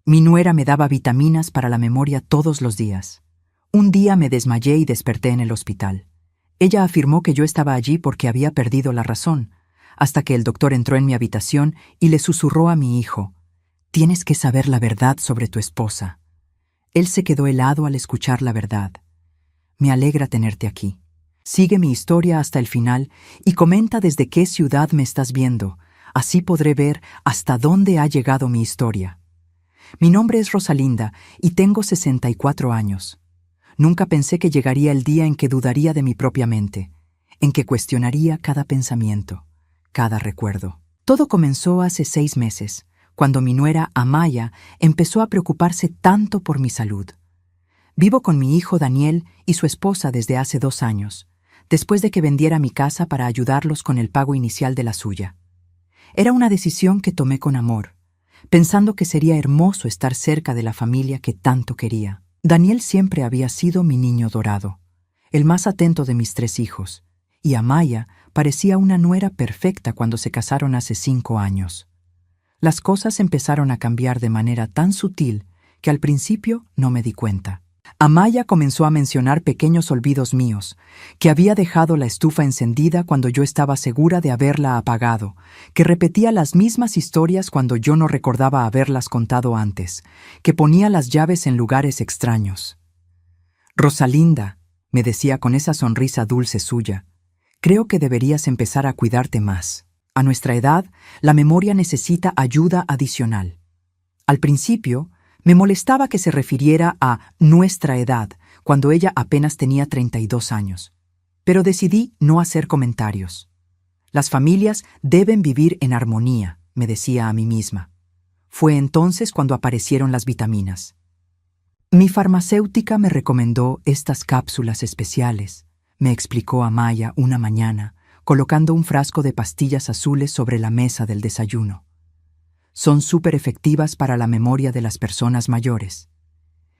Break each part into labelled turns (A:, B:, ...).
A: Mi nuera me daba vitaminas para la memoria todos los días. Un día me desmayé y desperté en el hospital. Ella afirmó que yo estaba allí porque había perdido la razón, hasta que el doctor entró en mi habitación y le susurró a mi hijo: «Tienes que saber la verdad sobre tu esposa». Él se quedó helado al escuchar la verdad. «Me alegra tenerte aquí. Sigue mi historia hasta el final y comenta desde qué ciudad me estás viendo. Así podré ver hasta dónde ha llegado mi historia. Mi nombre es Rosalinda y tengo 64 años. Nunca pensé que llegaría el día en que dudaría de mi propia mente, en que cuestionaría cada pensamiento, cada recuerdo. Todo comenzó hace 6 meses, cuando mi nuera Amaya empezó a preocuparse tanto por mi salud. Vivo con mi hijo Daniel y su esposa desde hace 2 años, después de que vendiera mi casa para ayudarlos con el pago inicial de la suya. Era una decisión que tomé con amor, pensando que sería hermoso estar cerca de la familia que tanto quería. Daniel siempre había sido mi niño dorado, el más atento de mis 3 hijos, y Amaya parecía una nuera perfecta cuando se casaron hace 5 años. Las cosas empezaron a cambiar de manera tan sutil que al principio no me di cuenta. Amaya comenzó a mencionar pequeños olvidos míos, que había dejado la estufa encendida cuando yo estaba segura de haberla apagado, que repetía las mismas historias cuando yo no recordaba haberlas contado antes, que ponía las llaves en lugares extraños. «Rosalinda», me decía con esa sonrisa dulce suya, «creo que deberías empezar a cuidarte más. A nuestra edad, la memoria necesita ayuda adicional». Al principio, me molestaba que se refiriera a nuestra edad, cuando ella apenas tenía 32 años. Pero decidí no hacer comentarios. «Las familias deben vivir en armonía», me decía a mí misma. Fue entonces cuando aparecieron las vitaminas. «Mi farmacéutica me recomendó estas cápsulas especiales», me explicó Amaya una mañana, colocando un frasco de pastillas azules sobre la mesa del desayuno. «Son súper efectivas para la memoria de las personas mayores».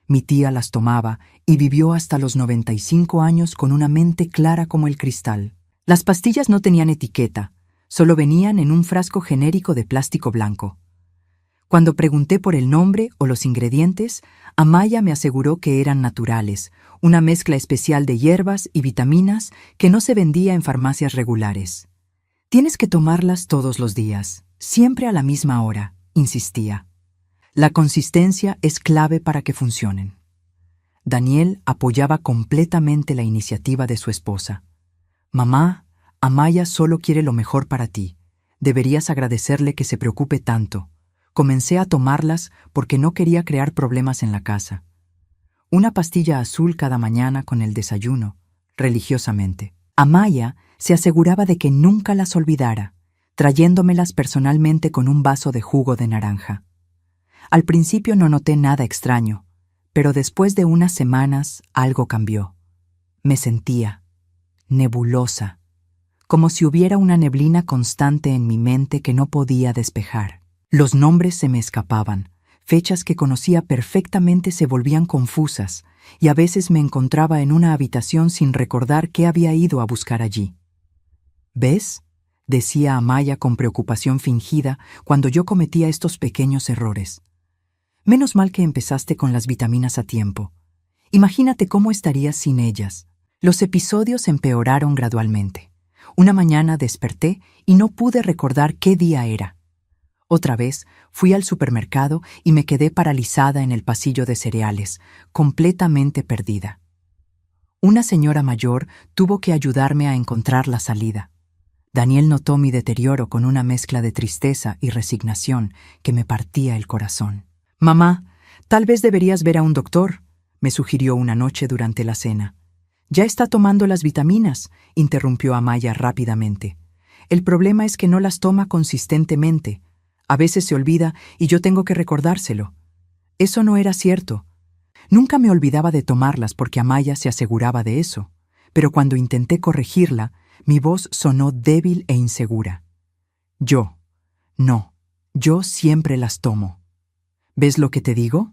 A: Mi tía las tomaba y vivió hasta los 95 años con una mente clara como el cristal. Las pastillas no tenían etiqueta, solo venían en un frasco genérico de plástico blanco. Cuando pregunté por el nombre o los ingredientes, Amaya me aseguró que eran naturales, una mezcla especial de hierbas y vitaminas que no se vendía en farmacias regulares. «Tienes que tomarlas todos los días, siempre a la misma hora», insistía. «La consistencia es clave para que funcionen». Daniel apoyaba completamente la iniciativa de su esposa. «Mamá, Amaya solo quiere lo mejor para ti. Deberías agradecerle que se preocupe tanto». Comencé a tomarlas porque no quería crear problemas en la casa. Una pastilla azul cada mañana con el desayuno, religiosamente. Amaya se aseguraba de que nunca las olvidara, trayéndomelas personalmente con un vaso de jugo de naranja. Al principio no noté nada extraño, pero después de unas semanas algo cambió. Me sentía nebulosa, como si hubiera una neblina constante en mi mente que no podía despejar. Los nombres se me escapaban, fechas que conocía perfectamente se volvían confusas, y a veces me encontraba en una habitación sin recordar qué había ido a buscar allí. «¿Ves?», decía Amaya con preocupación fingida cuando yo cometía estos pequeños errores. «Menos mal que empezaste con las vitaminas a tiempo. Imagínate cómo estarías sin ellas». Los episodios empeoraron gradualmente. Una mañana desperté y no pude recordar qué día era. Otra vez fui al supermercado y me quedé paralizada en el pasillo de cereales, completamente perdida. Una señora mayor tuvo que ayudarme a encontrar la salida. Daniel notó mi deterioro con una mezcla de tristeza y resignación que me partía el corazón. «Mamá, tal vez deberías ver a un doctor», me sugirió una noche durante la cena. «Ya está tomando las vitaminas», interrumpió Amaya rápidamente. «El problema es que no las toma consistentemente. A veces se olvida y yo tengo que recordárselo». Eso no era cierto. Nunca me olvidaba de tomarlas porque Amaya se aseguraba de eso, pero cuando intenté corregirla, mi voz sonó débil e insegura. «Yo siempre las tomo. ¿Ves lo que te digo?».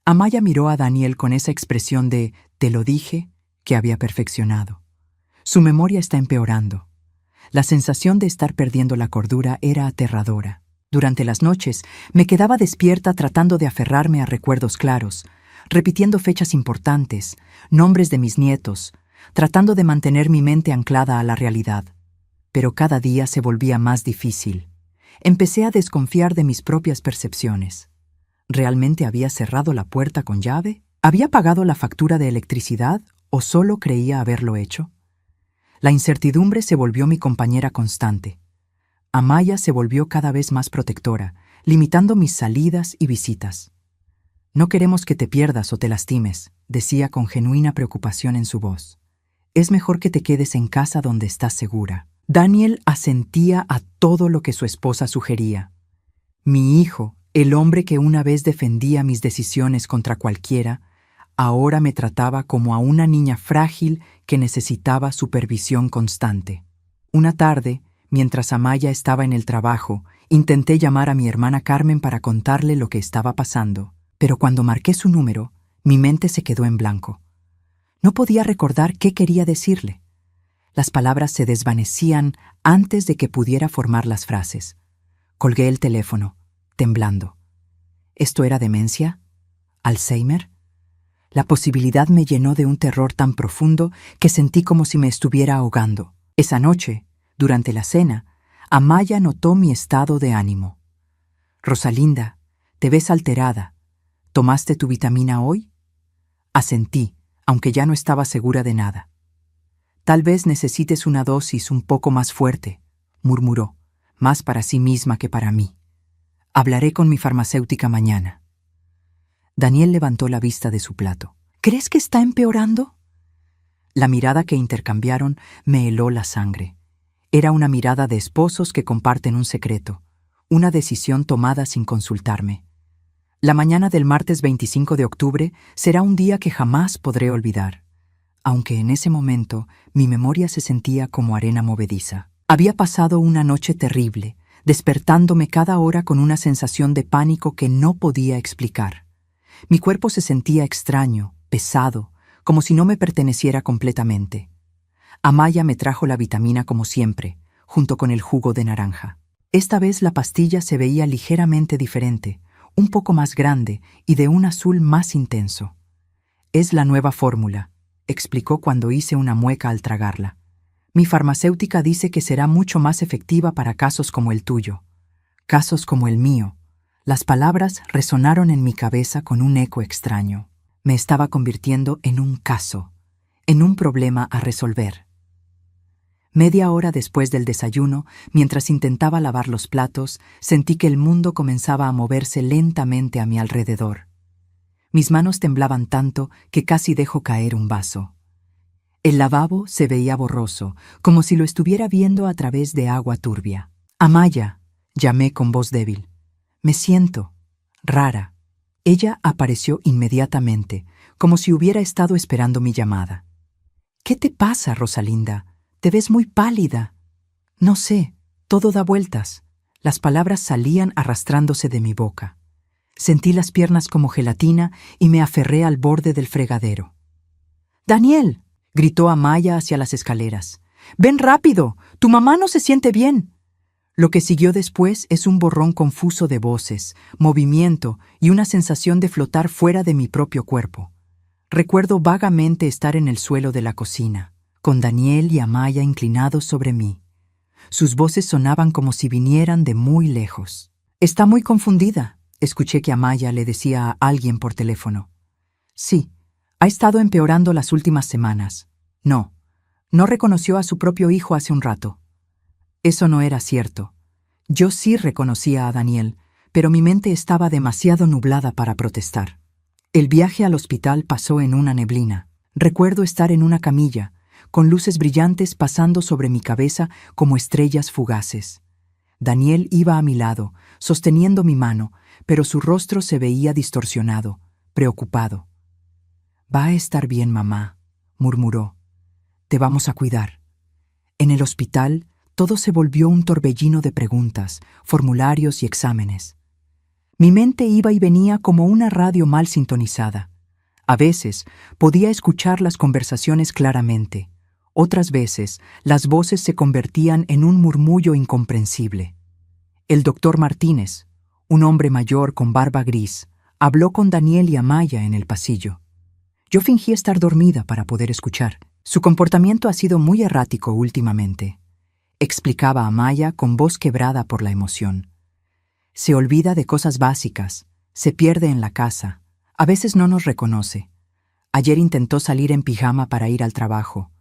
A: Amaya miró a Daniel con esa expresión de «te lo dije» que había perfeccionado. Su memoria está empeorando. La sensación de estar perdiendo la cordura era aterradora. Durante las noches me quedaba despierta tratando de aferrarme a recuerdos claros, repitiendo fechas importantes, nombres de mis nietos, tratando de mantener mi mente anclada a la realidad. Pero cada día se volvía más difícil. Empecé a desconfiar de mis propias percepciones. ¿Realmente había cerrado la puerta con llave? ¿Había pagado la factura de electricidad o solo creía haberlo hecho? La incertidumbre se volvió mi compañera constante. Amaya se volvió cada vez más protectora, limitando mis salidas y visitas. «No queremos que te pierdas o te lastimes», decía con genuina preocupación en su voz. «Es mejor que te quedes en casa donde estás segura». Daniel asentía a todo lo que su esposa sugería. Mi hijo, el hombre que una vez defendía mis decisiones contra cualquiera, ahora me trataba como a una niña frágil que necesitaba supervisión constante. Una tarde, mientras Amaya estaba en el trabajo, intenté llamar a mi hermana Carmen para contarle lo que estaba pasando, pero cuando marqué su número, mi mente se quedó en blanco. No podía recordar qué quería decirle. Las palabras se desvanecían antes de que pudiera formar las frases. Colgué el teléfono, temblando. ¿Esto era demencia? ¿Alzheimer? La posibilidad me llenó de un terror tan profundo que sentí como si me estuviera ahogando. Esa noche, durante la cena, Amaya notó mi estado de ánimo. «Rosalinda, te ves alterada. ¿Tomaste tu vitamina hoy?» Asentí, aunque ya no estaba segura de nada. «Tal vez necesites una dosis un poco más fuerte», murmuró, más para sí misma que para mí. «Hablaré con mi farmacéutica mañana». Daniel levantó la vista de su plato. «¿Crees que está empeorando?» La mirada que intercambiaron me heló la sangre. Era una mirada de esposos que comparten un secreto, una decisión tomada sin consultarme. La mañana del martes 25 de octubre será un día que jamás podré olvidar, aunque en ese momento mi memoria se sentía como arena movediza. Había pasado una noche terrible, despertándome cada hora con una sensación de pánico que no podía explicar. Mi cuerpo se sentía extraño, pesado, como si no me perteneciera completamente. Amaya me trajo la vitamina como siempre, junto con el jugo de naranja. Esta vez la pastilla se veía ligeramente diferente, un poco más grande y de un azul más intenso. «Es la nueva fórmula», explicó cuando hice una mueca al tragarla. «Mi farmacéutica dice que será mucho más efectiva para casos como el tuyo. Casos como el mío». Las palabras resonaron en mi cabeza con un eco extraño. Me estaba convirtiendo en un caso, en un problema a resolver. Media hora después del desayuno, mientras intentaba lavar los platos, sentí que el mundo comenzaba a moverse lentamente a mi alrededor. Mis manos temblaban tanto que casi dejo caer un vaso. El lavabo se veía borroso, como si lo estuviera viendo a través de agua turbia. «Amaya», llamé con voz débil. «Me siento rara». Ella apareció inmediatamente, como si hubiera estado esperando mi llamada. «¿Qué te pasa, Rosalinda? Te ves muy pálida». «No sé, todo da vueltas». Las palabras salían arrastrándose de mi boca. Sentí las piernas como gelatina y me aferré al borde del fregadero. «¡Daniel!», gritó Amaya hacia las escaleras. «¡Ven rápido! ¡Tu mamá no se siente bien!». Lo que siguió después es un borrón confuso de voces, movimiento y una sensación de flotar fuera de mi propio cuerpo. Recuerdo vagamente estar en el suelo de la cocina, con Daniel y Amaya inclinados sobre mí. Sus voces sonaban como si vinieran de muy lejos. «Está muy confundida», escuché que Amaya le decía a alguien por teléfono. «Sí, ha estado empeorando las últimas semanas. No reconoció a su propio hijo hace un rato». Eso no era cierto. Yo sí reconocía a Daniel, pero mi mente estaba demasiado nublada para protestar. El viaje al hospital pasó en una neblina. Recuerdo estar en una camilla, con luces brillantes pasando sobre mi cabeza como estrellas fugaces. Daniel iba a mi lado, sosteniendo mi mano, pero su rostro se veía distorsionado, preocupado. «Va a estar bien, mamá», murmuró. «Te vamos a cuidar». En el hospital, todo se volvió un torbellino de preguntas, formularios y exámenes. Mi mente iba y venía como una radio mal sintonizada. A veces podía escuchar las conversaciones claramente. Otras veces las voces se convertían en un murmullo incomprensible. El doctor Martínez, un hombre mayor con barba gris, habló con Daniel y Amaya en el pasillo. Yo fingí estar dormida para poder escuchar. Su comportamiento ha sido muy errático últimamente, explicaba Amaya con voz quebrada por la emoción. Se olvida de cosas básicas, se pierde en la casa, a veces no nos reconoce. Ayer intentó salir en pijama para ir al trabajo,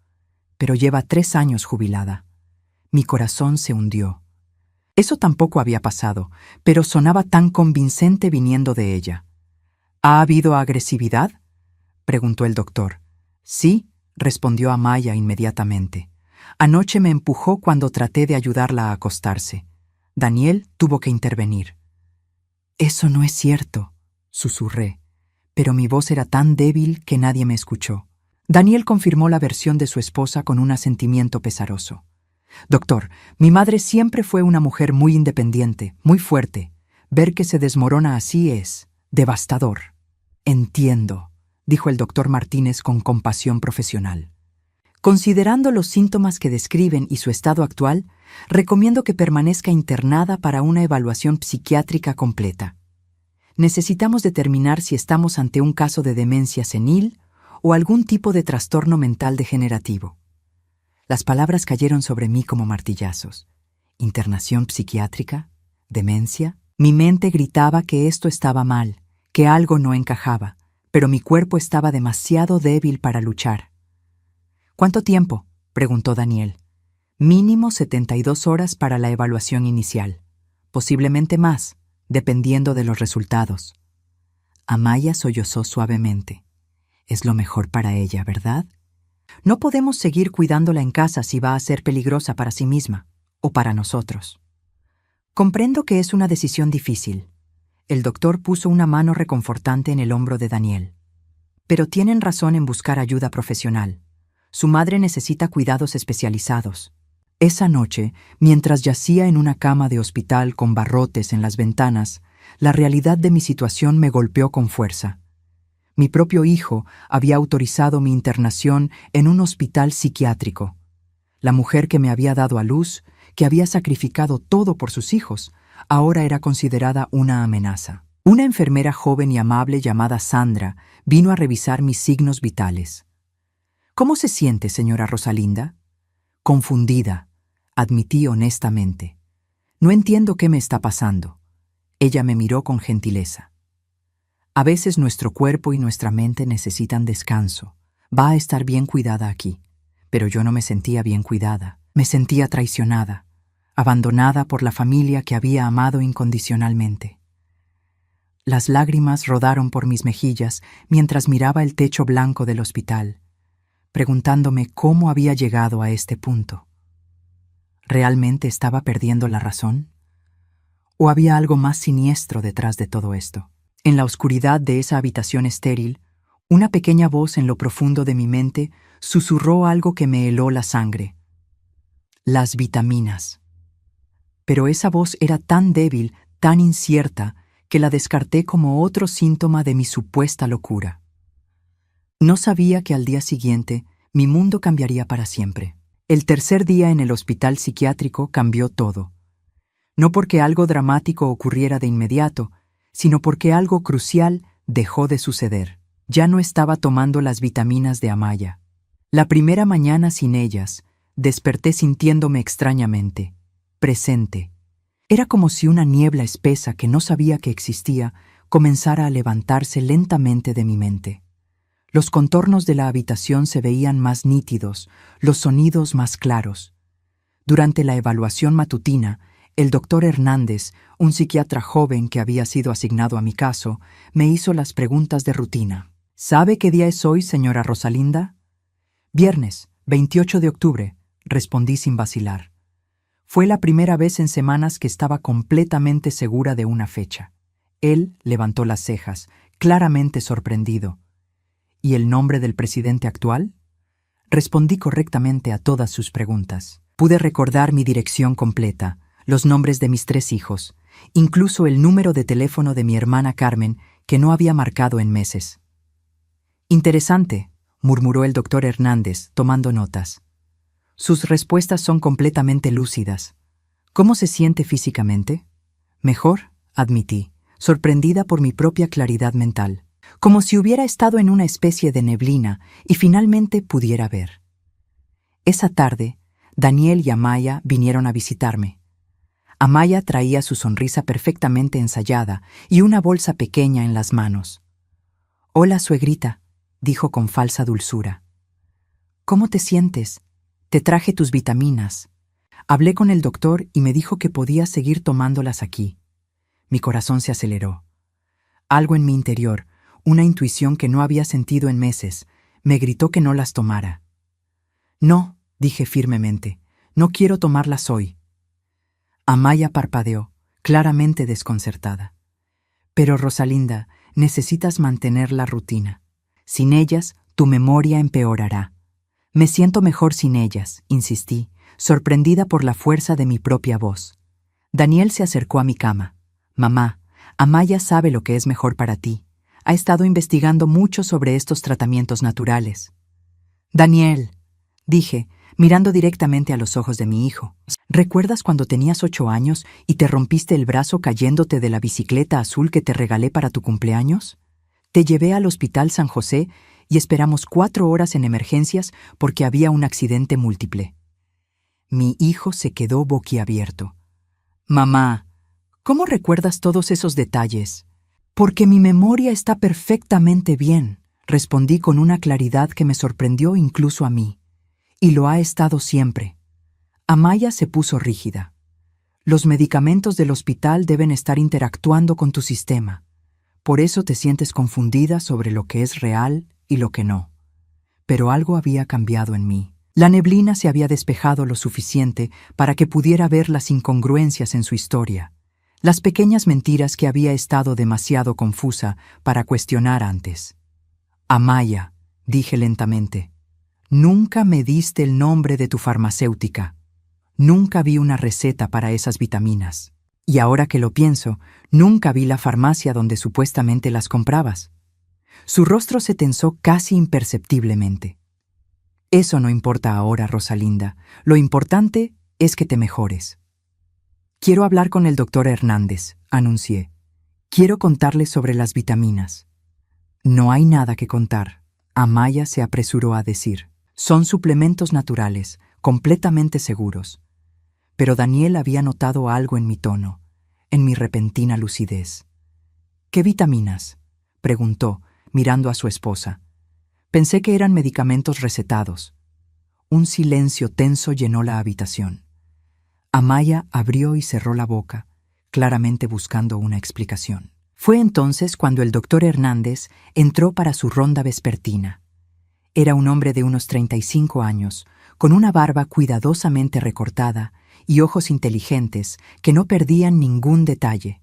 A: pero lleva 3 años jubilada. Mi corazón se hundió. Eso tampoco había pasado, pero sonaba tan convincente viniendo de ella. ¿Ha habido agresividad?, preguntó el doctor. Sí, respondió Amaya inmediatamente. Anoche me empujó cuando traté de ayudarla a acostarse. Daniel tuvo que intervenir. Eso no es cierto, susurré, pero mi voz era tan débil que nadie me escuchó. Daniel confirmó la versión de su esposa con un asentimiento pesaroso. Doctor, mi madre siempre fue una mujer muy independiente, muy fuerte. Ver que se desmorona así es devastador. Entiendo, dijo el doctor Martínez con compasión profesional. Considerando los síntomas que describen y su estado actual, recomiendo que permanezca internada para una evaluación psiquiátrica completa. Necesitamos determinar si estamos ante un caso de demencia senil o algún tipo de trastorno mental degenerativo. Las palabras cayeron sobre mí como martillazos. ¿Internación psiquiátrica? ¿Demencia? Mi mente gritaba que esto estaba mal, que algo no encajaba, pero mi cuerpo estaba demasiado débil para luchar. ¿Cuánto tiempo?, preguntó Daniel. Mínimo 72 horas para la evaluación inicial. Posiblemente más, dependiendo de los resultados. Amaya sollozó suavemente. Es lo mejor para ella, ¿verdad? No podemos seguir cuidándola en casa si va a ser peligrosa para sí misma o para nosotros. Comprendo que es una decisión difícil. El doctor puso una mano reconfortante en el hombro de Daniel. Pero tienen razón en buscar ayuda profesional. Su madre necesita cuidados especializados. Esa noche, mientras yacía en una cama de hospital con barrotes en las ventanas, la realidad de mi situación me golpeó con fuerza. Mi propio hijo había autorizado mi internación en un hospital psiquiátrico. La mujer que me había dado a luz, que había sacrificado todo por sus hijos, ahora era considerada una amenaza. Una enfermera joven y amable llamada Sandra vino a revisar mis signos vitales. ¿Cómo se siente, señora Rosalinda? Confundida, admití honestamente. No entiendo qué me está pasando. Ella me miró con gentileza. A veces nuestro cuerpo y nuestra mente necesitan descanso. Va a estar bien cuidada aquí. Pero yo no me sentía bien cuidada. Me sentía traicionada, abandonada por la familia que había amado incondicionalmente. Las lágrimas rodaron por mis mejillas mientras miraba el techo blanco del hospital, preguntándome cómo había llegado a este punto. ¿Realmente estaba perdiendo la razón? ¿O había algo más siniestro detrás de todo esto? En la oscuridad de esa habitación estéril, una pequeña voz en lo profundo de mi mente susurró algo que me heló la sangre. Las vitaminas. Pero esa voz era tan débil, tan incierta, que la descarté como otro síntoma de mi supuesta locura. No sabía que al día siguiente mi mundo cambiaría para siempre. El tercer día en el hospital psiquiátrico cambió todo. No porque algo dramático ocurriera de inmediato, sino porque algo crucial dejó de suceder. Ya no estaba tomando las vitaminas de Amaya. La primera mañana sin ellas, desperté sintiéndome extrañamente, presente. Era como si una niebla espesa que no sabía que existía comenzara a levantarse lentamente de mi mente. Los contornos de la habitación se veían más nítidos, los sonidos más claros. Durante la evaluación matutina, el doctor Hernández, un psiquiatra joven que había sido asignado a mi caso, me hizo las preguntas de rutina. ¿Sabe qué día es hoy, señora Rosalinda? Viernes, 28 de octubre, respondí sin vacilar. Fue la primera vez en semanas que estaba completamente segura de una fecha. Él levantó las cejas, claramente sorprendido. ¿Y el nombre del presidente actual? Respondí correctamente a todas sus preguntas. Pude recordar mi dirección completa, los nombres de mis 3 hijos, incluso el número de teléfono de mi hermana Carmen, que no había marcado en meses. Interesante, murmuró el doctor Hernández, tomando notas. Sus respuestas son completamente lúcidas. ¿Cómo se siente físicamente? Mejor, admití, sorprendida por mi propia claridad mental, como si hubiera estado en una especie de neblina y finalmente pudiera ver. Esa tarde, Daniel y Amaya vinieron a visitarme. Amaya traía su sonrisa perfectamente ensayada y una bolsa pequeña en las manos. «Hola, suegrita», dijo con falsa dulzura. «¿Cómo te sientes? Te traje tus vitaminas. Hablé con el doctor y me dijo que podías seguir tomándolas aquí». Mi corazón se aceleró. Algo en mi interior, una intuición que no había sentido en meses, me gritó que no las tomara. «No», dije firmemente, «no quiero tomarlas hoy». Amaya parpadeó, claramente desconcertada. «Pero Rosalinda, necesitas mantener la rutina. Sin ellas, tu memoria empeorará». «Me siento mejor sin ellas», insistí, sorprendida por la fuerza de mi propia voz. Daniel se acercó a mi cama. «Mamá, Amaya sabe lo que es mejor para ti. Ha estado investigando mucho sobre estos tratamientos naturales». «Daniel», dije, mirando directamente a los ojos de mi hijo, «¿recuerdas cuando tenías 8 años y te rompiste el brazo cayéndote de la bicicleta azul que te regalé para tu cumpleaños? Te llevé al Hospital San José y esperamos 4 horas en emergencias porque había un accidente múltiple». Mi hijo se quedó boquiabierto. «Mamá, ¿cómo recuerdas todos esos detalles?» «Porque mi memoria está perfectamente bien», respondí con una claridad que me sorprendió incluso a mí. «Y lo ha estado siempre». Amaya se puso rígida. «Los medicamentos del hospital deben estar interactuando con tu sistema. Por eso te sientes confundida sobre lo que es real y lo que no». Pero algo había cambiado en mí. La neblina se había despejado lo suficiente para que pudiera ver las incongruencias en su historia, las pequeñas mentiras que había estado demasiado confusa para cuestionar antes. «Amaya», dije lentamente, «nunca me diste el nombre de tu farmacéutica. Nunca vi una receta para esas vitaminas. Y ahora que lo pienso, nunca vi la farmacia donde supuestamente las comprabas». Su rostro se tensó casi imperceptiblemente. «Eso no importa ahora, Rosalinda. Lo importante es que te mejores». «Quiero hablar con el doctor Hernández», anuncié. «Quiero contarle sobre las vitaminas». «No hay nada que contar», Amaya se apresuró a decir. «Son suplementos naturales, completamente seguros». Pero Daniel había notado algo en mi tono, en mi repentina lucidez. «¿Qué vitaminas?», preguntó, mirando a su esposa. Pensé que eran medicamentos recetados. Un silencio tenso llenó la habitación. Amaya abrió y cerró la boca, claramente buscando una explicación. Fue entonces cuando el doctor Hernández entró para su ronda vespertina. Era un hombre de unos 35 años, con una barba cuidadosamente recortada y ojos inteligentes que no perdían ningún detalle.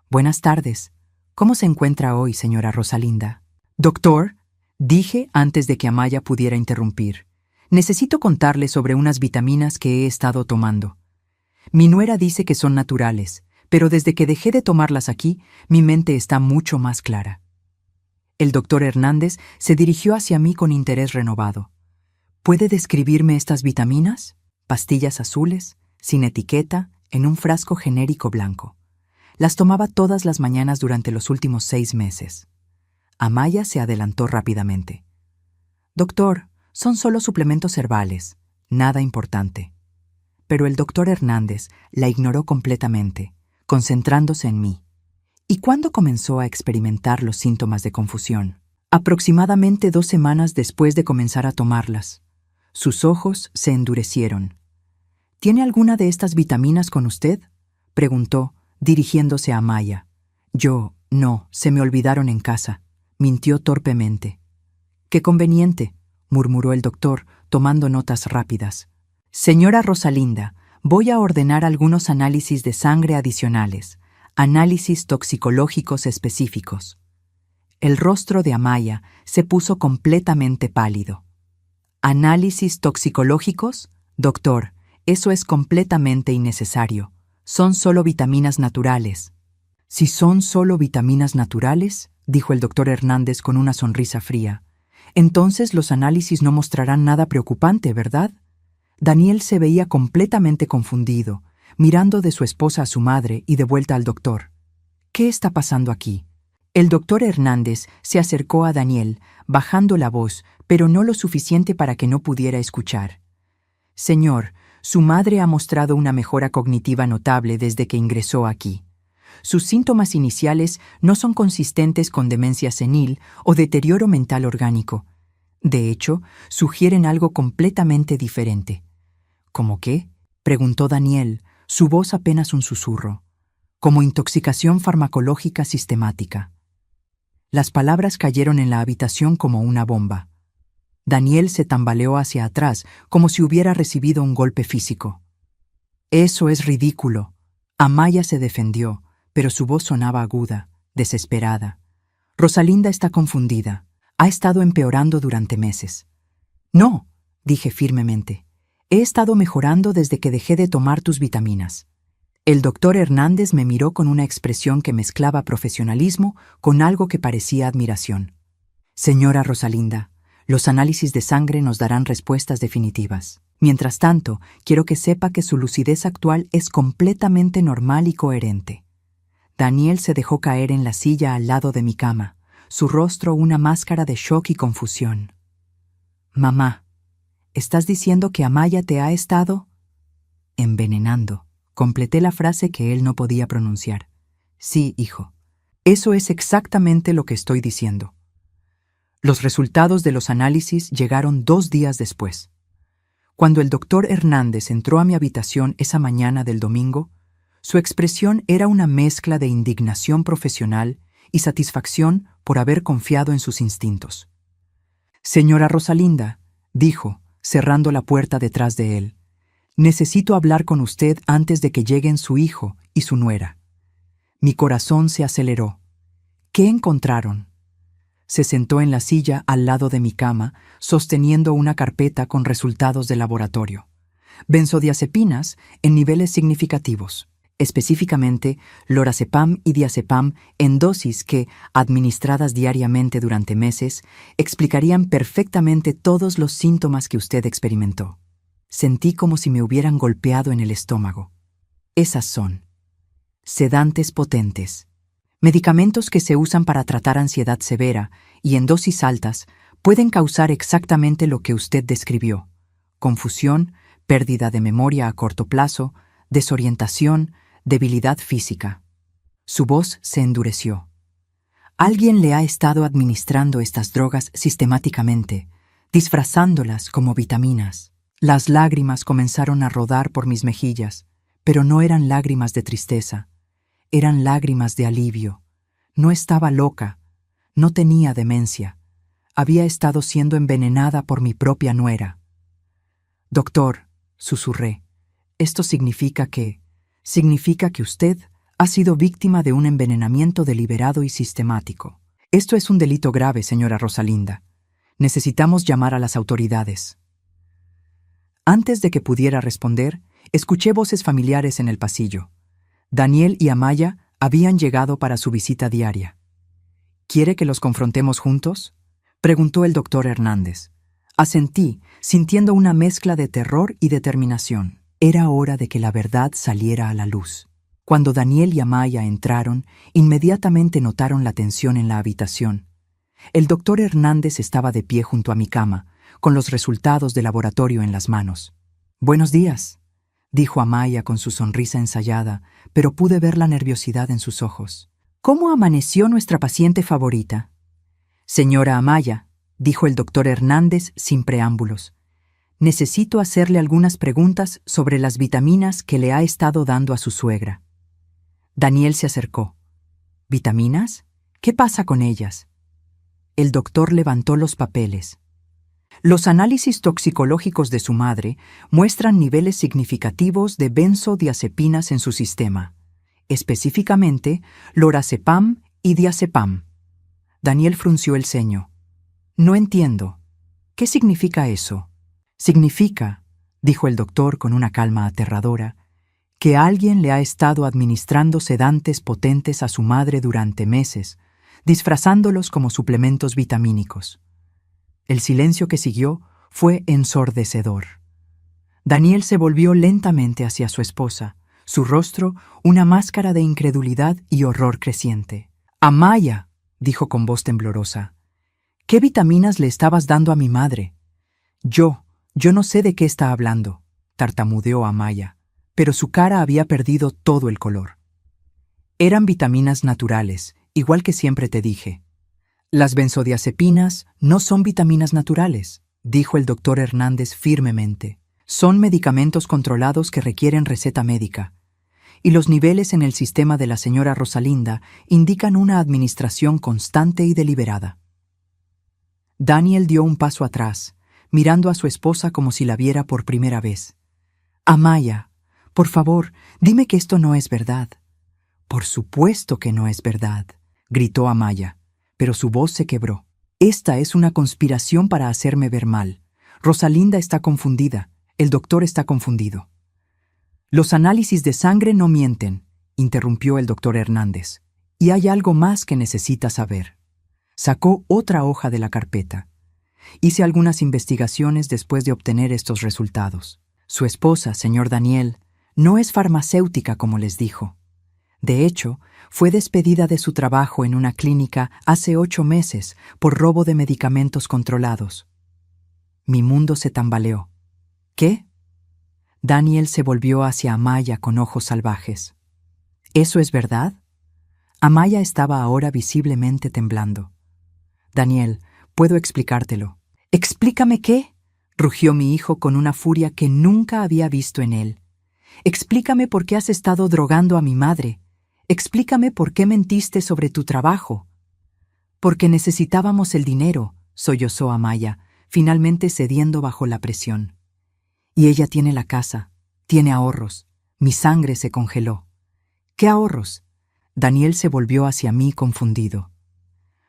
A: «Buenas tardes. ¿Cómo se encuentra hoy, señora Rosalinda?» «Doctor», dije antes de que Amaya pudiera interrumpir, «necesito contarle sobre unas vitaminas que he estado tomando. Mi nuera dice que son naturales, pero desde que dejé de tomarlas aquí, mi mente está mucho más clara». El doctor Hernández se dirigió hacia mí con interés renovado. «¿Puede describirme estas vitaminas?» Pastillas azules, sin etiqueta, en un frasco genérico blanco. Las tomaba todas las mañanas durante los últimos 6 meses. Amaya se adelantó rápidamente. «Doctor, son solo suplementos herbales, nada importante». Pero el doctor Hernández la ignoró completamente, concentrándose en mí. ¿Y cuándo comenzó a experimentar los síntomas de confusión? Aproximadamente 2 semanas después de comenzar a tomarlas. Sus ojos se endurecieron. «¿Tiene alguna de estas vitaminas con usted?», preguntó, dirigiéndose a Amaya. «Yo, no, se me olvidaron en casa», mintió torpemente. «Qué conveniente», murmuró el doctor, tomando notas rápidas. «Señora Rosalinda, voy a ordenar algunos análisis de sangre adicionales, análisis toxicológicos específicos». El rostro de Amaya se puso completamente pálido. «¿Análisis toxicológicos? Doctor, eso es completamente innecesario. Son solo vitaminas naturales». «Si son solo vitaminas naturales», dijo el doctor Hernández con una sonrisa fría, «entonces los análisis no mostrarán nada preocupante, ¿verdad?». Daniel se veía completamente confundido, mirando de su esposa a su madre y de vuelta al doctor. ¿Qué está pasando aquí? El doctor Hernández se acercó a Daniel, bajando la voz, pero no lo suficiente para que no pudiera escuchar. Señor, su madre ha mostrado una mejora cognitiva notable desde que ingresó aquí. Sus síntomas iniciales no son consistentes con demencia senil o deterioro mental orgánico. De hecho, sugieren algo completamente diferente. ¿Cómo qué? Preguntó Daniel, su voz apenas un susurro. Como intoxicación farmacológica sistemática. Las palabras cayeron en la habitación como una bomba. Daniel se tambaleó hacia atrás, como si hubiera recibido un golpe físico. Eso es ridículo. Amaya se defendió, pero su voz sonaba aguda, desesperada. Rosalinda está confundida. Ha estado empeorando durante meses. No, dije firmemente. He estado mejorando desde que dejé de tomar tus vitaminas. El doctor Hernández me miró con una expresión que mezclaba profesionalismo con algo que parecía admiración. Señora Rosalinda, los análisis de sangre nos darán respuestas definitivas. Mientras tanto, quiero que sepa que su lucidez actual es completamente normal y coherente. Daniel se dejó caer en la silla al lado de mi cama, su rostro una máscara de shock y confusión. Mamá, ¿estás diciendo que Amaya te ha estado envenenando? Completé la frase que él no podía pronunciar. Sí, hijo. Eso es exactamente lo que estoy diciendo. Los resultados de los análisis llegaron 2 días después. Cuando el doctor Hernández entró a mi habitación esa mañana del domingo, su expresión era una mezcla de indignación profesional y satisfacción por haber confiado en sus instintos. Señora Rosalinda, dijo, cerrando la puerta detrás de él, necesito hablar con usted antes de que lleguen su hijo y su nuera. Mi corazón se aceleró. ¿Qué encontraron? Se sentó en la silla al lado de mi cama, sosteniendo una carpeta con resultados de laboratorio. Benzodiazepinas en niveles significativos, específicamente lorazepam y diazepam en dosis que, administradas diariamente durante meses, explicarían perfectamente todos los síntomas que usted experimentó. Sentí como si me hubieran golpeado en el estómago. Esas son sedantes potentes. Medicamentos que se usan para tratar ansiedad severa y en dosis altas pueden causar exactamente lo que usted describió: confusión, pérdida de memoria a corto plazo, desorientación, debilidad física. Su voz se endureció. Alguien le ha estado administrando estas drogas sistemáticamente, disfrazándolas como vitaminas. Las lágrimas comenzaron a rodar por mis mejillas, pero no eran lágrimas de tristeza. Eran lágrimas de alivio. No estaba loca. No tenía demencia. Había estado siendo envenenada por mi propia nuera. Doctor, susurré, esto significa que usted ha sido víctima de un envenenamiento deliberado y sistemático. Esto es un delito grave, señora Rosalinda. Necesitamos llamar a las autoridades. Antes de que pudiera responder, escuché voces familiares en el pasillo. Daniel y Amaya habían llegado para su visita diaria. ¿Quiere que los confrontemos juntos?, preguntó el doctor Hernández. Asentí, sintiendo una mezcla de terror y determinación. Era hora de que la verdad saliera a la luz. Cuando Daniel y Amaya entraron, inmediatamente notaron la tensión en la habitación. El doctor Hernández estaba de pie junto a mi cama, con los resultados de laboratorio en las manos. «Buenos días», dijo Amaya con su sonrisa ensayada, pero pude ver la nerviosidad en sus ojos. «¿Cómo amaneció nuestra paciente favorita?» «Señora Amaya», dijo el doctor Hernández sin preámbulos, «necesito hacerle algunas preguntas sobre las vitaminas que le ha estado dando a su suegra». Daniel se acercó. «¿Vitaminas? ¿Qué pasa con ellas?» El doctor levantó los papeles. Los análisis toxicológicos de su madre muestran niveles significativos de benzodiazepinas en su sistema, específicamente lorazepam y diazepam. Daniel frunció el ceño. «No entiendo. ¿Qué significa eso?» «Significa», dijo el doctor con una calma aterradora, «que alguien le ha estado administrando sedantes potentes a su madre durante meses, disfrazándolos como suplementos vitamínicos». El silencio que siguió fue ensordecedor. Daniel se volvió lentamente hacia su esposa, Su rostro, una máscara de incredulidad y horror creciente. «Amaya», dijo con voz temblorosa, «¿qué vitaminas le estabas dando a mi madre?» Yo no sé de qué está hablando», tartamudeó Amaya, pero su cara había perdido todo el color. «Eran vitaminas naturales, igual que siempre te dije». «Las benzodiazepinas no son vitaminas naturales», dijo el doctor Hernández firmemente. «Son medicamentos controlados que requieren receta médica. Y los niveles en el sistema de la señora Rosalinda indican una administración constante y deliberada». Daniel dio un paso atrás, mirando a su esposa como si la viera por primera vez. «Amaya, por favor, dime que esto no es verdad». «Por supuesto que no es verdad», gritó Amaya, pero su voz se quebró. «Esta es una conspiración para hacerme ver mal. Rosalinda está confundida, el doctor está confundido». «Los análisis de sangre no mienten», interrumpió el doctor Hernández. «Y hay algo más que necesita saber». Sacó otra hoja de la carpeta. «Hice algunas investigaciones después de obtener estos resultados. Su esposa, señor Daniel, no es farmacéutica como les dijo. De hecho, fue despedida de su trabajo en una clínica hace 8 meses por robo de medicamentos controlados». Mi mundo se tambaleó. «¿Qué?». Daniel se volvió hacia Amaya con ojos salvajes. «¿Eso es verdad?». Amaya estaba ahora visiblemente temblando. «Daniel, puedo explicártelo». «¿Explícame qué?», rugió mi hijo con una furia que nunca había visto en él. «Explícame por qué has estado drogando a mi madre. Explícame por qué mentiste sobre tu trabajo». «Porque necesitábamos el dinero», sollozó Amaya, finalmente cediendo bajo la presión. «Y ella tiene la casa, tiene ahorros. Mi sangre se congeló». «¿Qué ahorros?». Daniel se volvió hacia mí confundido.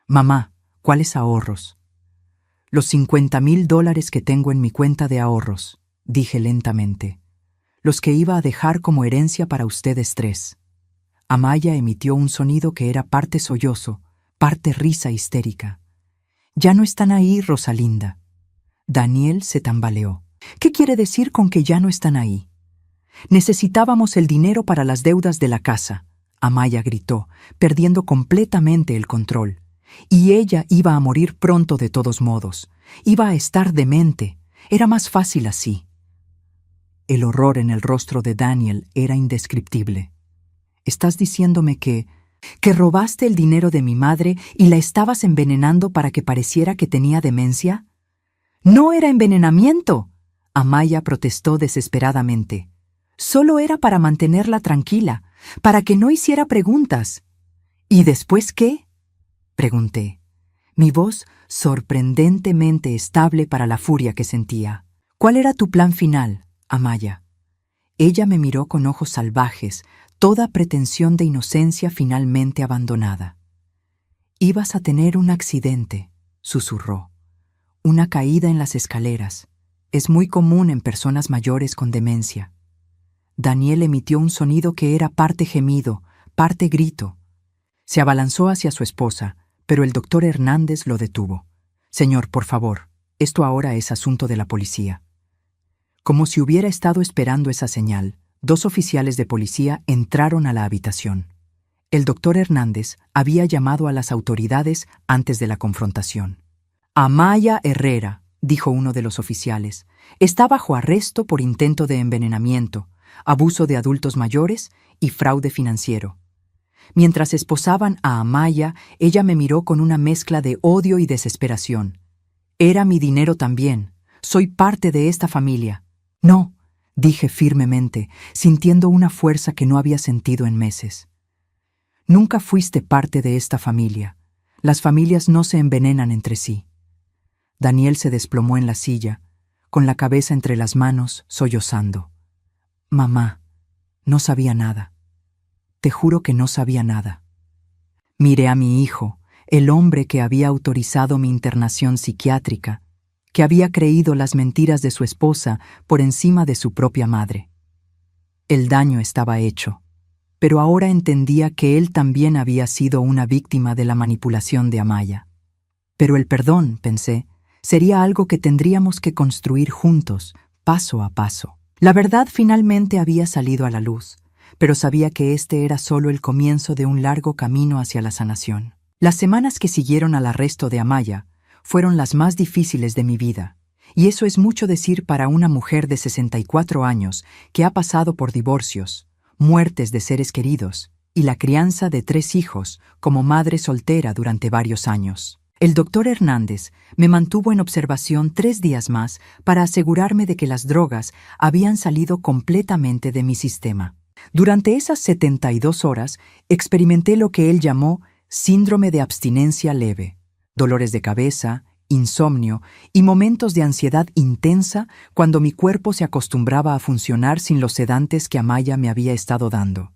A: «Mamá, ¿cuáles ahorros?». «Los $50,000 que tengo en mi cuenta de ahorros», dije lentamente. «Los que iba a dejar como herencia para ustedes 3». Amaya emitió un sonido que era parte sollozo, parte risa histérica. «Ya no están ahí, Rosalinda». Daniel se tambaleó. «¿Qué quiere decir con que ya no están ahí?». «Necesitábamos el dinero para las deudas de la casa», Amaya gritó, perdiendo completamente el control. «Y ella iba a morir pronto de todos modos. Iba a estar demente. Era más fácil así». El horror en el rostro de Daniel era indescriptible. «¿Estás diciéndome que robaste el dinero de mi madre y la estabas envenenando para que pareciera que tenía demencia?». «No era envenenamiento», Amaya protestó desesperadamente. «Solo era para mantenerla tranquila, para que no hiciera preguntas». «¿Y después qué?», pregunté, mi voz sorprendentemente estable para la furia que sentía. «¿Cuál era tu plan final, Amaya?». Ella me miró con ojos salvajes, toda pretensión de inocencia finalmente abandonada. «Ibas a tener un accidente», susurró. «Una caída en las escaleras. Es muy común en personas mayores con demencia». Daniel emitió un sonido que era parte gemido, parte grito. Se abalanzó hacia su esposa, pero el doctor Hernández lo detuvo. «Señor, por favor, esto ahora es asunto de la policía». Como si hubiera estado esperando esa señal, 2 oficiales de policía entraron a la habitación. El doctor Hernández había llamado a las autoridades antes de la confrontación. «Amaya Herrera», dijo uno de los oficiales, «está bajo arresto por intento de envenenamiento, abuso de adultos mayores y fraude financiero». Mientras esposaban a Amaya, ella me miró con una mezcla de odio y desesperación. «Era mi dinero también. Soy parte de esta familia». «No», dije firmemente, sintiendo una fuerza que no había sentido en meses. «Nunca fuiste parte de esta familia. Las familias no se envenenan entre sí». Daniel se desplomó en la silla, con la cabeza entre las manos, sollozando. «Mamá, no sabía nada. Te juro que no sabía nada». Miré a mi hijo, el hombre que había autorizado mi internación psiquiátrica, que había creído las mentiras de su esposa por encima de su propia madre. El daño estaba hecho, pero ahora entendía que él también había sido una víctima de la manipulación de Amaya. Pero el perdón, pensé, sería algo que tendríamos que construir juntos, paso a paso. La verdad finalmente había salido a la luz, pero sabía que este era solo el comienzo de un largo camino hacia la sanación. Las semanas que siguieron al arresto de Amaya fueron las más difíciles de mi vida, y eso es mucho decir para una mujer de 64 años que ha pasado por divorcios, muertes de seres queridos y la crianza de 3 hijos como madre soltera durante varios años. El doctor Hernández me mantuvo en observación 3 días más para asegurarme de que las drogas habían salido completamente de mi sistema. Durante esas 72 horas experimenté lo que él llamó síndrome de abstinencia leve, dolores de cabeza, insomnio y momentos de ansiedad intensa cuando mi cuerpo se acostumbraba a funcionar sin los sedantes que Amaya me había estado dando.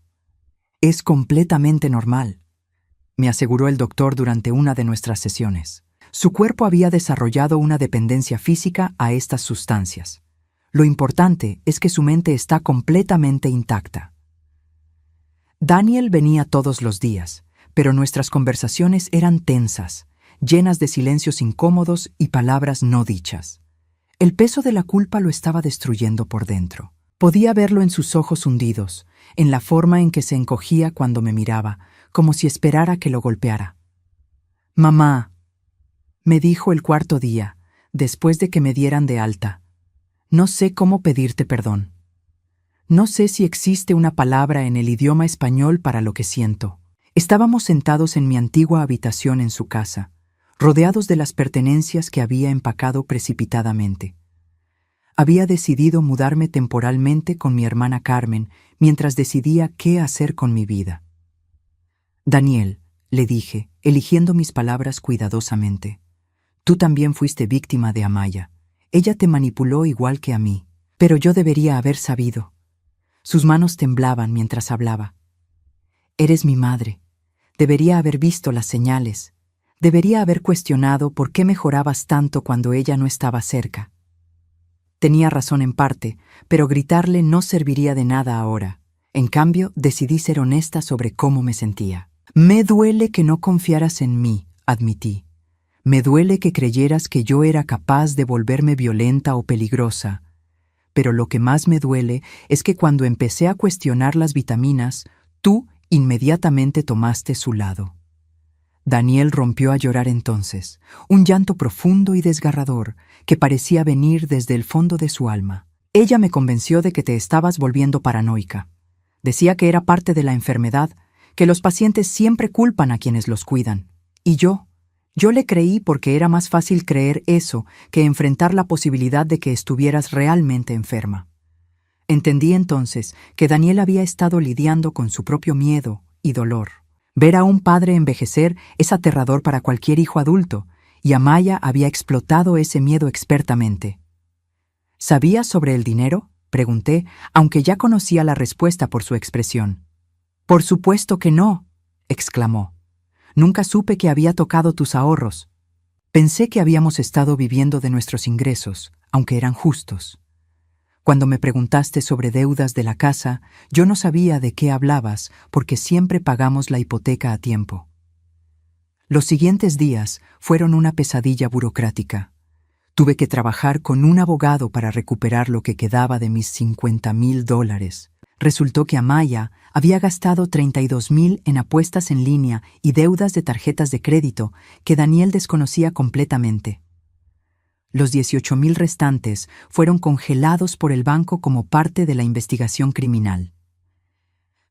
A: Es completamente normal, me aseguró el doctor durante una de nuestras sesiones. Su cuerpo había desarrollado una dependencia física a estas sustancias. Lo importante es que su mente está completamente intacta. Daniel venía todos los días, pero nuestras conversaciones eran tensas, llenas de silencios incómodos y palabras no dichas. El peso de la culpa lo estaba destruyendo por dentro. Podía verlo en sus ojos hundidos, en la forma en que se encogía cuando me miraba, como si esperara que lo golpeara. «Mamá», me dijo el 4.º día, después de que me dieran de alta, «no sé cómo pedirte perdón. No sé si existe una palabra en el idioma español para lo que siento». Estábamos sentados en mi antigua habitación en su casa, rodeados de las pertenencias que había empacado precipitadamente. Había decidido mudarme temporalmente con mi hermana Carmen mientras decidía qué hacer con mi vida. «Daniel», le dije, eligiendo mis palabras cuidadosamente, «tú también fuiste víctima de Amaya. Ella te manipuló igual que a mí, pero yo debería haber sabido». Sus manos temblaban mientras hablaba. «Eres mi madre. Debería haber visto las señales. Debería haber cuestionado por qué mejorabas tanto cuando ella no estaba cerca». Tenía razón en parte, pero gritarle no serviría de nada ahora. En cambio, decidí ser honesta sobre cómo me sentía. «Me duele que no confiaras en mí», admití. «Me duele que creyeras que yo era capaz de volverme violenta o peligrosa. Pero lo que más me duele es que cuando empecé a cuestionar las vitaminas, tú inmediatamente tomaste su lado». Daniel rompió a llorar entonces, un llanto profundo y desgarrador que parecía venir desde el fondo de su alma. «Ella me convenció de que te estabas volviendo paranoica. Decía que era parte de la enfermedad, que los pacientes siempre culpan a quienes los cuidan. Y yo le creí porque era más fácil creer eso que enfrentar la posibilidad de que estuvieras realmente enferma». Entendí entonces que Daniel había estado lidiando con su propio miedo y dolor. Ver a un padre envejecer es aterrador para cualquier hijo adulto, y Amaya había explotado ese miedo expertamente. «¿Sabías sobre el dinero?», pregunté, aunque ya conocía la respuesta por su expresión. «Por supuesto que no», exclamó. «Nunca supe que había tocado tus ahorros. Pensé que habíamos estado viviendo de nuestros ingresos, aunque eran justos. Cuando me preguntaste sobre deudas de la casa, yo no sabía de qué hablabas porque siempre pagamos la hipoteca a tiempo». Los siguientes días fueron una pesadilla burocrática. Tuve que trabajar con un abogado para recuperar lo que quedaba de mis $50,000. Resultó que Amaya había gastado $32,000 en apuestas en línea y deudas de tarjetas de crédito que Daniel desconocía completamente. Los $18,000 restantes fueron congelados por el banco como parte de la investigación criminal.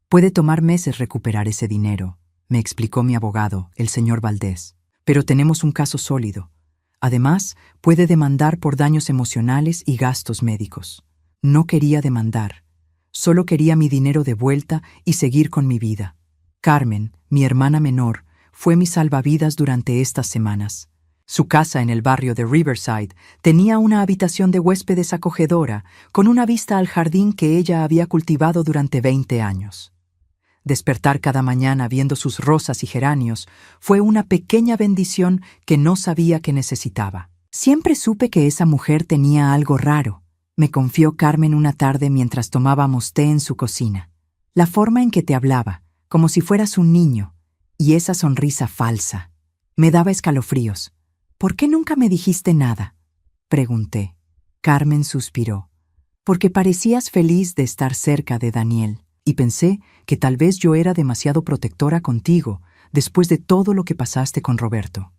A: «Puede tomar meses recuperar ese dinero», me explicó mi abogado, el señor Valdés, «pero tenemos un caso sólido. Además, puede demandar por daños emocionales y gastos médicos». No quería demandar. Solo quería mi dinero de vuelta y seguir con mi vida. Carmen, mi hermana menor, fue mi salvavidas durante estas semanas. Su casa en el barrio de Riverside tenía una habitación de huéspedes acogedora, con una vista al jardín que ella había cultivado durante 20 años. Despertar cada mañana viendo sus rosas y geranios fue una pequeña bendición que no sabía que necesitaba. «Siempre supe que esa mujer tenía algo raro», me confió Carmen una tarde mientras tomábamos té en su cocina. «La forma en que te hablaba, como si fueras un niño, y esa sonrisa falsa. Me daba escalofríos». «¿Por qué nunca me dijiste nada?», pregunté. Carmen suspiró. «Porque parecías feliz de estar cerca de Daniel. y pensé que tal vez yo era demasiado protectora contigo después de todo lo que pasaste con Roberto.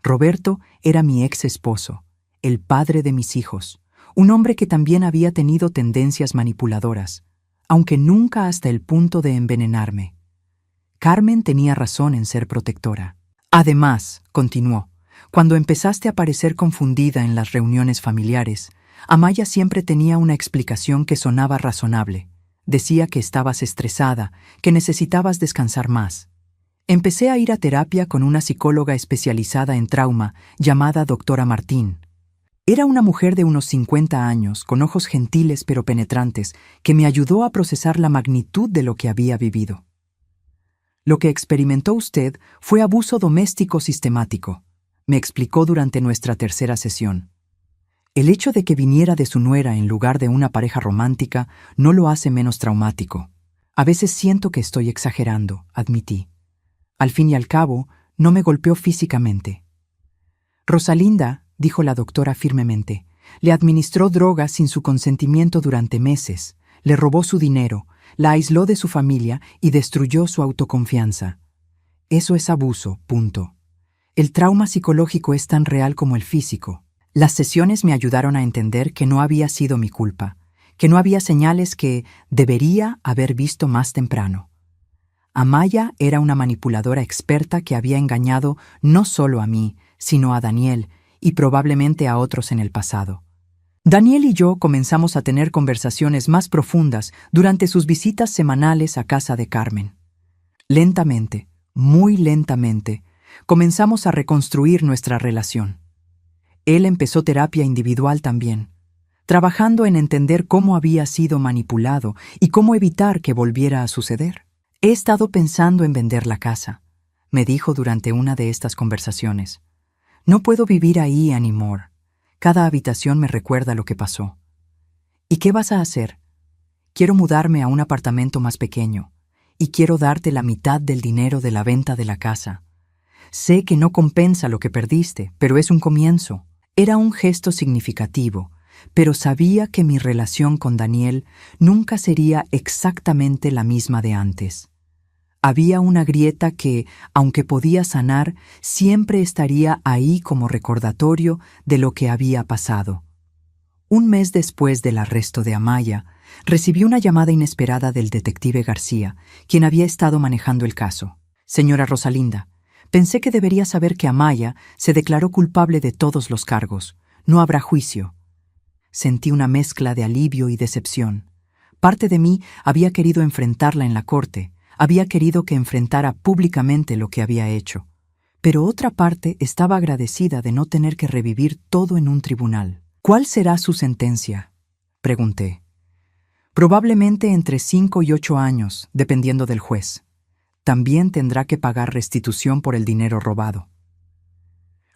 A: Roberto era mi ex esposo, el padre de mis hijos, un hombre que también había tenido tendencias manipuladoras, aunque nunca hasta el punto de envenenarme. Carmen tenía razón en ser protectora. Además, continuó, cuando empezaste a parecer confundida en las reuniones familiares, Amaya siempre tenía una explicación que sonaba razonable. Decía que estabas estresada, que necesitabas descansar más. Empecé a ir a terapia con una psicóloga especializada en trauma llamada doctora Martín. Era una mujer de unos 50 años, con ojos gentiles pero penetrantes, que me ayudó a procesar la magnitud de lo que había vivido. Lo que experimentó usted fue abuso doméstico sistemático, me explicó durante nuestra tercera sesión. El hecho de que viniera de su nuera en lugar de una pareja romántica no lo hace menos traumático. A veces siento que estoy exagerando, admití. Al fin y al cabo, no me golpeó físicamente. Rosalinda, dijo la doctora firmemente, le administró drogas sin su consentimiento durante meses, le robó su dinero, la aisló de su familia y destruyó su autoconfianza. Eso es abuso, punto. El trauma psicológico es tan real como el físico. Las sesiones me ayudaron a entender que no había sido mi culpa, que no había señales que debería haber visto más temprano. Amaya era una manipuladora experta que había engañado no solo a mí, sino a Daniel y probablemente a otros en el pasado. Daniel y yo comenzamos a tener conversaciones más profundas durante sus visitas semanales a casa de Carmen. Lentamente, muy lentamente, comenzamos a reconstruir nuestra relación. Él empezó terapia individual también, trabajando en entender cómo había sido manipulado y cómo evitar que volviera a suceder. He estado pensando en vender la casa, me dijo durante una de estas conversaciones. No puedo vivir ahí anymore. Cada habitación me recuerda lo que pasó. ¿Y qué vas a hacer? Quiero mudarme a un apartamento más pequeño y quiero darte la mitad del dinero de la venta de la casa. Sé que no compensa lo que perdiste, pero es un comienzo. Era un gesto significativo, pero sabía que mi relación con Daniel nunca sería exactamente la misma de antes. Había una grieta que, aunque podía sanar, siempre estaría ahí como recordatorio de lo que había pasado. Un mes después del arresto de Amaya, recibí una llamada inesperada del detective García, quien había estado manejando el caso. Señora Rosalinda, pensé que debería saber que Amaya se declaró culpable de todos los cargos. No habrá juicio. Sentí una mezcla de alivio y decepción. Parte de mí había querido enfrentarla en la corte, había querido que enfrentara públicamente lo que había hecho. Pero otra parte estaba agradecida de no tener que revivir todo en un tribunal. ¿Cuál será su sentencia?, pregunté. Probablemente entre 5 y 8 años, dependiendo del juez. También tendrá que pagar restitución por el dinero robado.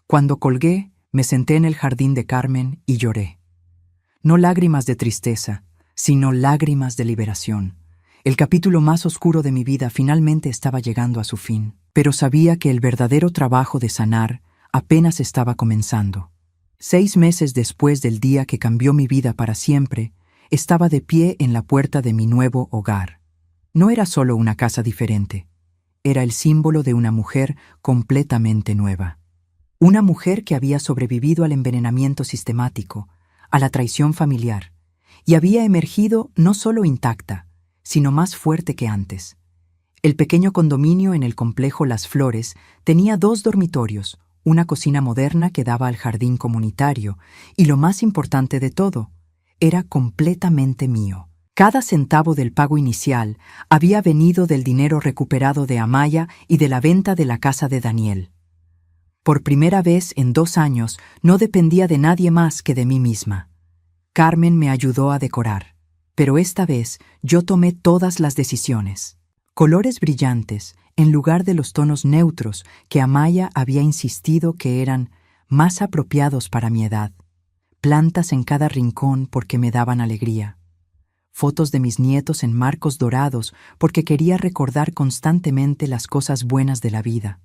A: Cuando colgué, me senté en el jardín de Carmen y lloré. No lágrimas de tristeza, sino lágrimas de liberación. El capítulo más oscuro de mi vida finalmente estaba llegando a su fin, pero sabía que el verdadero trabajo de sanar apenas estaba comenzando. 6 meses después del día que cambió mi vida para siempre, estaba de pie en la puerta de mi nuevo hogar. No era solo una casa diferente, era el símbolo de una mujer completamente nueva. Una mujer que había sobrevivido al envenenamiento sistemático, a la traición familiar, y había emergido no solo intacta, sino más fuerte que antes. El pequeño condominio en el complejo Las Flores tenía 2 dormitorios, una cocina moderna que daba al jardín comunitario, y lo más importante de todo, era completamente mío. Cada centavo del pago inicial había venido del dinero recuperado de Amaya y de la venta de la casa de Daniel. Por primera vez en 2 años no dependía de nadie más que de mí misma. Carmen me ayudó a decorar, pero esta vez yo tomé todas las decisiones. Colores brillantes en lugar de los tonos neutros que Amaya había insistido que eran más apropiados para mi edad. Plantas en cada rincón porque me daban alegría. Fotos de mis nietos en marcos dorados porque quería recordar constantemente las cosas buenas de la vida.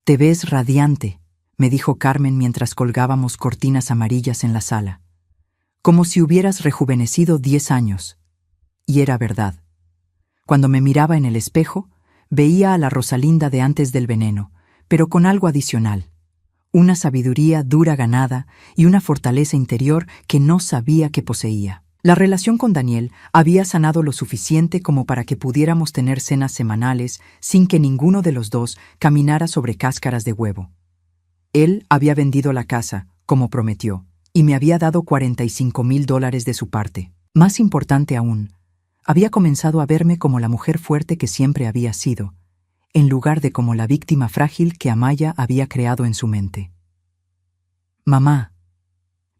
A: «Te ves radiante», me dijo Carmen mientras colgábamos cortinas amarillas en la sala. «Como si hubieras rejuvenecido 10 años». Y era verdad. Cuando me miraba en el espejo, veía a la Rosalinda de antes del veneno, pero con algo adicional. Una sabiduría dura ganada y una fortaleza interior que no sabía que poseía. La relación con Daniel había sanado lo suficiente como para que pudiéramos tener cenas semanales sin que ninguno de los dos caminara sobre cáscaras de huevo. Él había vendido la casa, como prometió, y me había dado $45,000 de su parte. Más importante aún, había comenzado a verme como la mujer fuerte que siempre había sido, en lugar de como la víctima frágil que Amaya había creado en su mente. «Mamá»,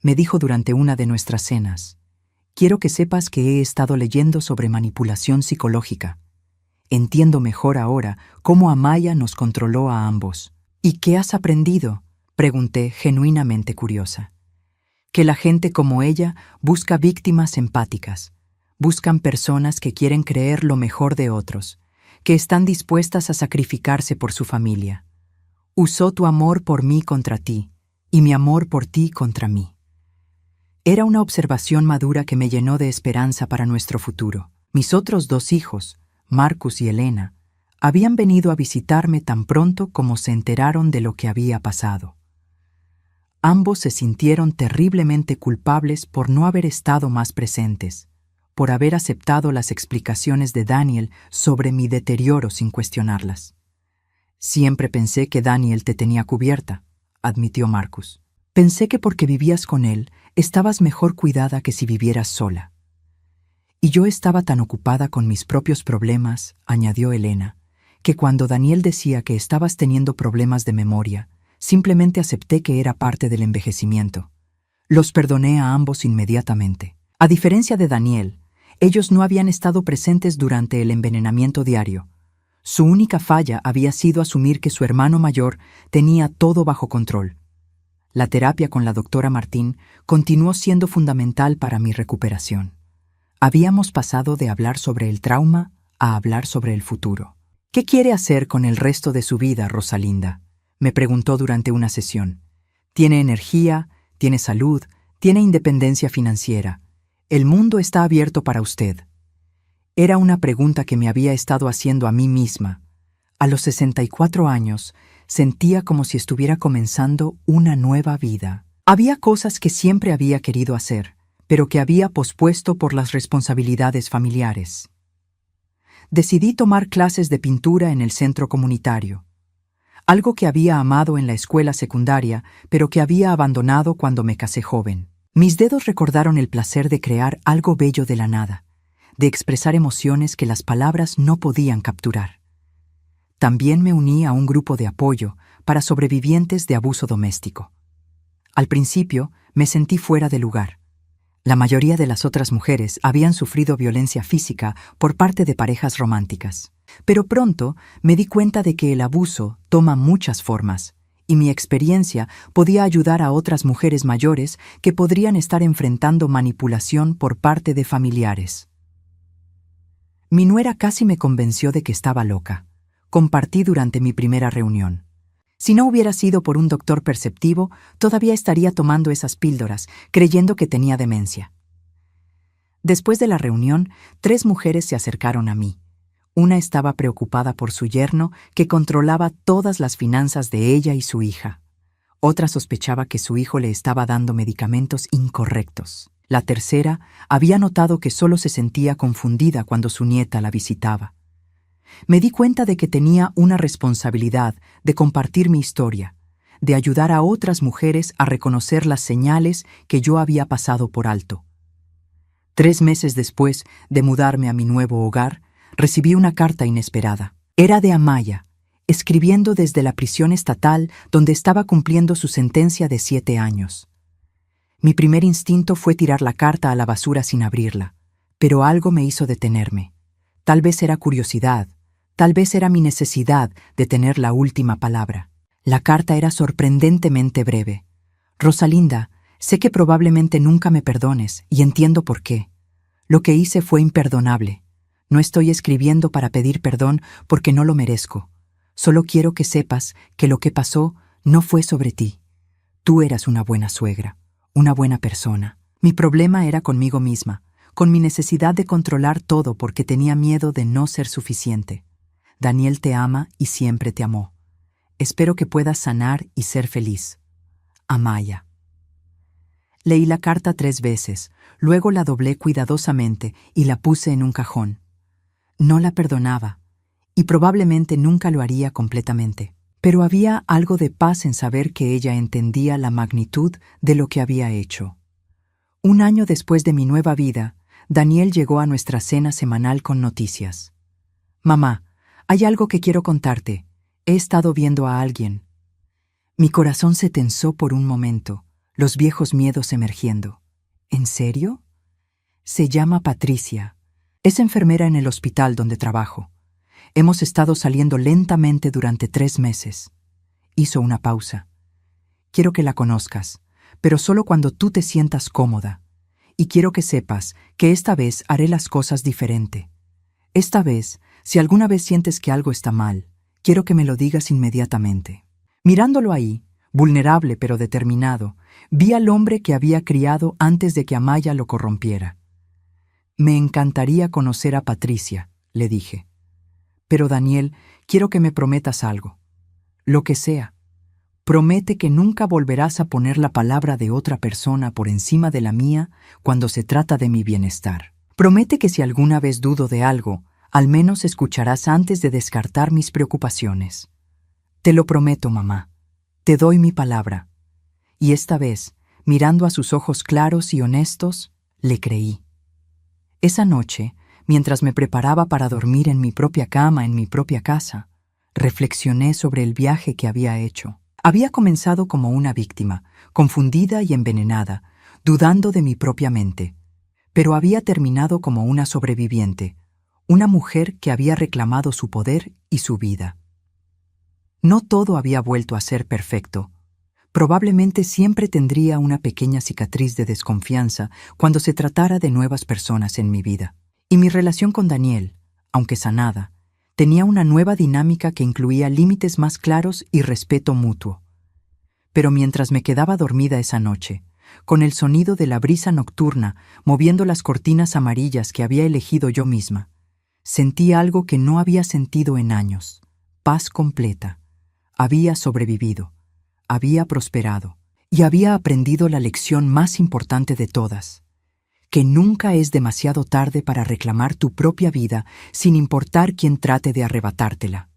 A: me dijo durante una de nuestras cenas, «quiero que sepas que he estado leyendo sobre manipulación psicológica. Entiendo mejor ahora cómo Amaya nos controló a ambos». «¿Y qué has aprendido?», pregunté, genuinamente curiosa. «Que la gente como ella busca víctimas empáticas. Buscan personas que quieren creer lo mejor de otros, que están dispuestas a sacrificarse por su familia. Usó tu amor por mí contra ti, y mi amor por ti contra mí». Era una observación madura que me llenó de esperanza para nuestro futuro. Mis otros 2 hijos, Marcus y Elena, habían venido a visitarme tan pronto como se enteraron de lo que había pasado. Ambos se sintieron terriblemente culpables por no haber estado más presentes, por haber aceptado las explicaciones de Daniel sobre mi deterioro sin cuestionarlas. «Siempre pensé que Daniel te tenía cubierta», admitió Marcus. «Pensé que porque vivías con él, estabas mejor cuidada que si vivieras sola». «Y yo estaba tan ocupada con mis propios problemas», añadió Elena, «que cuando Daniel decía que estabas teniendo problemas de memoria, simplemente acepté que era parte del envejecimiento. Los perdoné a ambos inmediatamente. A diferencia de Daniel, ellos no habían estado presentes durante el envenenamiento diario. Su única falla había sido asumir que su hermano mayor tenía todo bajo control. La terapia con la doctora Martín continuó siendo fundamental para mi recuperación. Habíamos pasado de hablar sobre el trauma a hablar sobre el futuro. «¿Qué quiere hacer con el resto de su vida, Rosalinda?», me preguntó durante una sesión. «Tiene energía, tiene salud, tiene independencia financiera. El mundo está abierto para usted». Era una pregunta que me había estado haciendo a mí misma. A los 64 años, sentía como si estuviera comenzando una nueva vida. Había cosas que siempre había querido hacer, pero que había pospuesto por las responsabilidades familiares. Decidí tomar clases de pintura en el centro comunitario, algo que había amado en la escuela secundaria, pero que había abandonado cuando me casé joven. Mis dedos recordaron el placer de crear algo bello de la nada, de expresar emociones que las palabras no podían capturar. También me uní a un grupo de apoyo para sobrevivientes de abuso doméstico. Al principio me sentí fuera de lugar. La mayoría de las otras mujeres habían sufrido violencia física por parte de parejas románticas. Pero pronto me di cuenta de que el abuso toma muchas formas, y mi experiencia podía ayudar a otras mujeres mayores que podrían estar enfrentando manipulación por parte de familiares. Mi nuera casi me convenció de que estaba loca. Compartí durante mi primera reunión. Si no hubiera sido por un doctor perceptivo, todavía estaría tomando esas píldoras, creyendo que tenía demencia. Después de la reunión, 3 mujeres se acercaron a mí. Una estaba preocupada por su yerno, que controlaba todas las finanzas de ella y su hija. Otra sospechaba que su hijo le estaba dando medicamentos incorrectos. La tercera había notado que solo se sentía confundida cuando su nieta la visitaba. Me di cuenta de que tenía una responsabilidad de compartir mi historia, de ayudar a otras mujeres a reconocer las señales que yo había pasado por alto. 3 meses después de mudarme a mi nuevo hogar, recibí una carta inesperada. Era de Amaya, escribiendo desde la prisión estatal donde estaba cumpliendo su sentencia de 7 años. Mi primer instinto fue tirar la carta a la basura sin abrirla, pero algo me hizo detenerme. Tal vez era curiosidad, tal vez era mi necesidad de tener la última palabra. La carta era sorprendentemente breve. «Rosalinda, sé que probablemente nunca me perdones, y entiendo por qué. Lo que hice fue imperdonable. No estoy escribiendo para pedir perdón porque no lo merezco. Solo quiero que sepas que lo que pasó no fue sobre ti. Tú eras una buena suegra, una buena persona. Mi problema era conmigo misma, con mi necesidad de controlar todo porque tenía miedo de no ser suficiente. Daniel te ama y siempre te amó. Espero que puedas sanar y ser feliz. Amaya. Leí la carta 3 veces, luego la doblé cuidadosamente y la puse en un cajón. No la perdonaba, y probablemente nunca lo haría completamente. Pero había algo de paz en saber que ella entendía la magnitud de lo que había hecho. 1 año después de mi nueva vida, Daniel llegó a nuestra cena semanal con noticias. Mamá, hay algo que quiero contarte. He estado viendo a alguien. Mi corazón se tensó por un momento, los viejos miedos emergiendo. ¿En serio? Se llama Patricia. Es enfermera en el hospital donde trabajo. Hemos estado saliendo lentamente durante 3 meses. Hizo una pausa. Quiero que la conozcas, pero solo cuando tú te sientas cómoda. Y quiero que sepas que esta vez haré las cosas diferente. Esta vez, si alguna vez sientes que algo está mal, quiero que me lo digas inmediatamente. Mirándolo ahí, vulnerable pero determinado, vi al hombre que había criado antes de que Amaya lo corrompiera. Me encantaría conocer a Patricia, le dije. Pero Daniel, quiero que me prometas algo. Lo que sea. Promete que nunca volverás a poner la palabra de otra persona por encima de la mía cuando se trata de mi bienestar. Promete que si alguna vez dudo de algo, al menos escucharás antes de descartar mis preocupaciones. Te lo prometo, mamá. Te doy mi palabra. Y esta vez, mirando a sus ojos claros y honestos, le creí. Esa noche, mientras me preparaba para dormir en mi propia cama en mi propia casa, reflexioné sobre el viaje que había hecho. Había comenzado como una víctima, confundida y envenenada, dudando de mi propia mente, pero había terminado como una sobreviviente, una mujer que había reclamado su poder y su vida. No todo había vuelto a ser perfecto. Probablemente siempre tendría una pequeña cicatriz de desconfianza cuando se tratara de nuevas personas en mi vida. Y mi relación con Daniel, aunque sanada, tenía una nueva dinámica que incluía límites más claros y respeto mutuo. Pero mientras me quedaba dormida esa noche, con el sonido de la brisa nocturna moviendo las cortinas amarillas que había elegido yo misma, sentí algo que no había sentido en años: paz completa. Había sobrevivido, había prosperado y había aprendido la lección más importante de todas: que nunca es demasiado tarde para reclamar tu propia vida sin importar quién trate de arrebatártela.